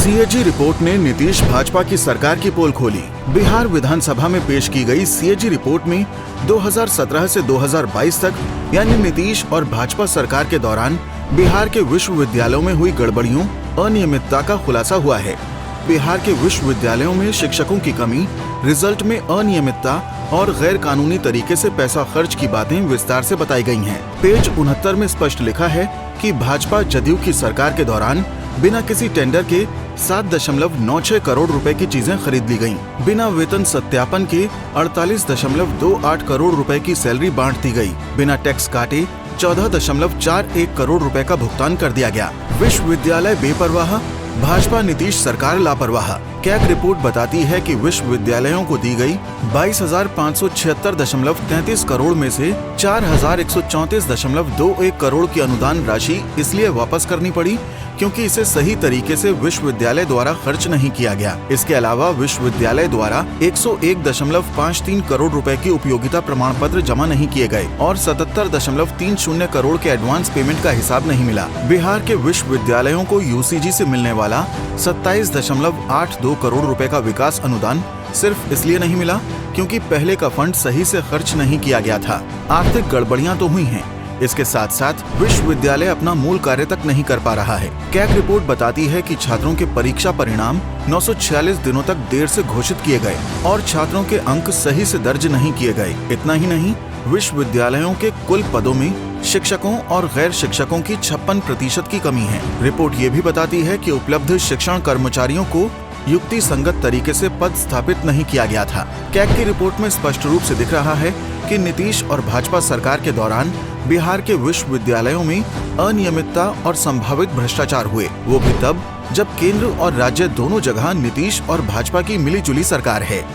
CAG report ने नीतीश भाजपा की सरकार की पोल खोली। बिहार विधानसभा में पेश की गई सीएजी रिपोर्ट में 2017 से 2022 तक यानी नीतीश और भाजपा सरकार के दौरान बिहार के विश्वविद्यालयों में हुई गड़बड़ियों, अनियमितता का खुलासा हुआ है। बिहार के विश्वविद्यालयों में शिक्षकों की कमी, रिजल्ट में अनियमितता और गैर कानूनी तरीके से पैसा खर्च की बातें विस्तार से बताई गई हैं। पेज 69 में स्पष्ट लिखा है कि भाजपा जदयू की सरकार के दौरान बिना किसी टेंडर के 7.96 करोड़ रुपए की चीजें खरीद ली गईं। बिना वेतन सत्यापन के 48.28 करोड़ रुपए की सैलरी बांट दी गई। बिना टैक्स काटे 14.41 करोड़ रुपए का भुगतान कर दिया गया। विश्वविद्यालय बेपरवाह, भाजपा नीतीश सरकार लापरवाह। कैग रिपोर्ट बताती है कि विश्वविद्यालयों को दी गई 22,576.33 करोड़ में से 4,134.21 करोड़ की अनुदान राशि इसलिए वापस करनी पड़ी क्योंकि इसे सही तरीके से विश्वविद्यालय द्वारा खर्च नहीं किया गया। इसके अलावा विश्वविद्यालय द्वारा 101.53 करोड़ रुपए की उपयोगिता प्रमाण पत्र जमा नहीं किए गए और 77.30 करोड़ के एडवांस पेमेंट का हिसाब नहीं मिला। बिहार के विश्वविद्यालयों को यूसीजी से मिलने वाला 27.82 करोड़ रुपए का विकास अनुदान सिर्फ इसलिए नहीं मिला क्योंकि पहले का फंड सही से खर्च नहीं किया गया था। आर्थिक गड़बड़ियां तो हुई हैं, इसके साथ साथ विश्वविद्यालय अपना मूल कार्य तक नहीं कर पा रहा है। कैग रिपोर्ट बताती है कि छात्रों के परीक्षा परिणाम 946 दिनों तक देर से घोषित किए गए और छात्रों के अंक सही से दर्ज नहीं किए गए। इतना ही नहीं, विश्वविद्यालयों के कुल पदों में शिक्षकों और गैर शिक्षकों की 56% की कमी है। रिपोर्ट ये भी बताती है कि उपलब्ध शिक्षण कर्मचारियों को युक्ति संगत तरीके से पद स्थापित नहीं किया गया था। कैग की रिपोर्ट में स्पष्ट रूप से दिख रहा है कि नीतीश और भाजपा सरकार के दौरान बिहार के विश्वविद्यालयों में अनियमितता और संभावित भ्रष्टाचार हुए, वो भी तब जब केंद्र और राज्य दोनों जगह नीतीश और भाजपा की मिलीजुली सरकार है।